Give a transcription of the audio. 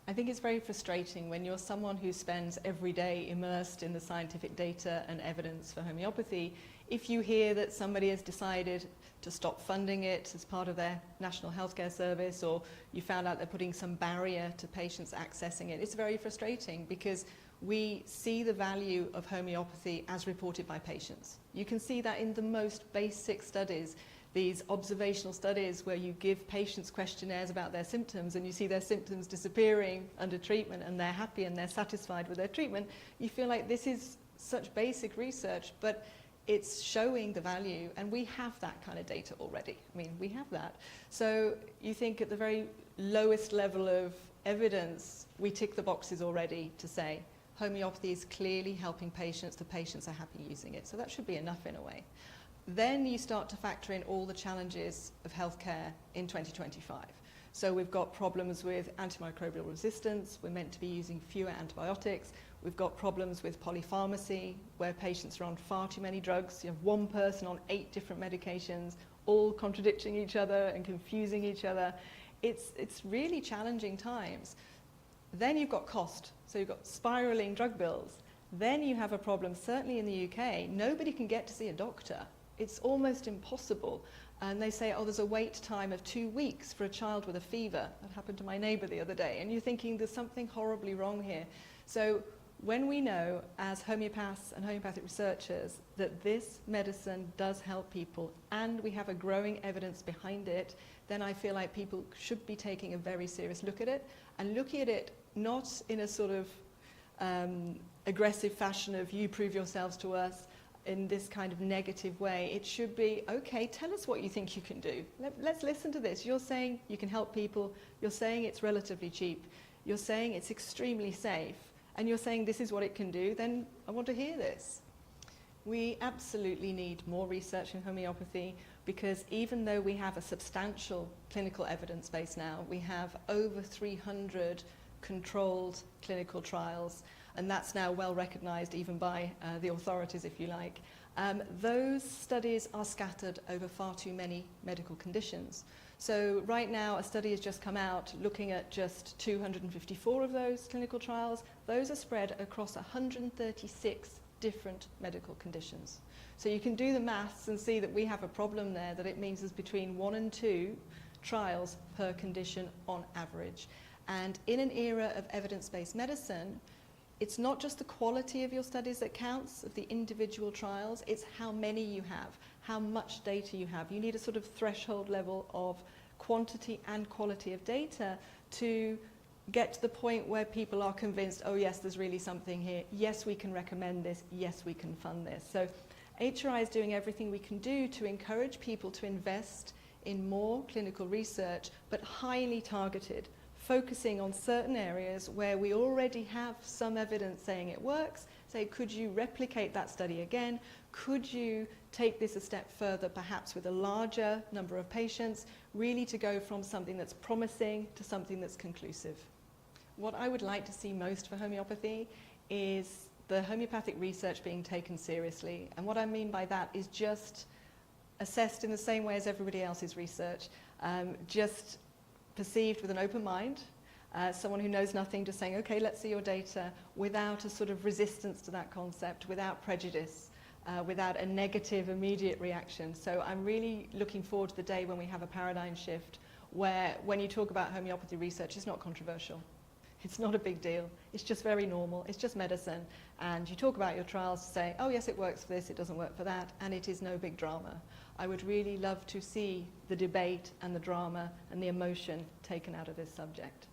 I think it's very frustrating when you're someone who spends every day immersed in the scientific data and evidence for homeopathy. If you hear that somebody has decided to stop funding it as part of their national healthcare service, or you found out they're putting some barrier to patients accessing it, it's very frustrating because we see the value of homeopathy as reported by patients. You can see that in the most basic studies, these observational studies where you give patients questionnaires about their symptoms and you see their symptoms disappearing under treatment and they're happy and they're satisfied with their treatment. You feel like this is such basic research, but it's showing the value, and we have that kind of data already. I mean, we have that. So you think at the very lowest level of evidence, we tick the boxes already to say homeopathy is clearly helping patients, the patients are happy using it. So that should be enough in a way. Then you start to factor in all the challenges of healthcare in 2025. So we've got problems with antimicrobial resistance, we're meant to be using fewer antibiotics, we've got problems with polypharmacy, where patients are on far too many drugs. You have one person on 8 different medications, all contradicting each other and confusing each other. It's really challenging times. Then you've got cost, so you've got spiraling drug bills. Then you have a problem, certainly in the UK, nobody can get to see a doctor. It's almost impossible. And they say, oh, there's a wait time of 2 weeks for a child with a fever. That happened to my neighbour the other day. And you're thinking there's something horribly wrong here. So when we know as homeopaths and homeopathic researchers that this medicine does help people and we have a growing evidence behind it, then I feel like people should be taking a very serious look at it and looking at it not in a sort of aggressive fashion of you prove yourselves to us, in this kind of negative way. It should be, okay, tell us what you think you can do. Let's listen to this. You're saying you can help people, you're saying it's relatively cheap, you're saying it's extremely safe, and you're saying this is what it can do, then I want to hear this. We absolutely need more research in homeopathy, because even though we have a substantial clinical evidence base now, we have over 300 controlled clinical trials, and that's now well recognised even by the authorities, if you like. Those studies are scattered over far too many medical conditions. So right now a study has just come out looking at just 254 of those clinical trials. Those are spread across 136 different medical conditions. So you can do the maths and see that we have a problem there, that it means there's between 1 and 2 trials per condition on average. And in an era of evidence-based medicine, it's not just the quality of your studies that counts, of the individual trials, it's how many you have, how much data you have. You need a sort of threshold level of quantity and quality of data to get to the point where people are convinced, oh yes, there's really something here, yes, we can recommend this, yes, we can fund this. So HRI is doing everything we can do to encourage people to invest in more clinical research, but highly targeted, focusing on certain areas where we already have some evidence saying it works. Say, could you replicate that study again? Could you take this a step further, perhaps with a larger number of patients, really to go from something that's promising to something that's conclusive? What I would like to see most for homeopathy is the homeopathic research being taken seriously. And what I mean by that is just assessed in the same way as everybody else's research, just perceived with an open mind, someone who knows nothing just saying, okay, let's see your data, without a sort of resistance to that concept, without prejudice, without a negative immediate reaction. So I'm really looking forward to the day when we have a paradigm shift where when you talk about homeopathy research, it's not controversial. It's not a big deal. It's just very normal. It's just medicine. And you talk about your trials to say, oh yes, it works for this, it doesn't work for that, and it is no big drama. I would really love to see the debate and the drama and the emotion taken out of this subject.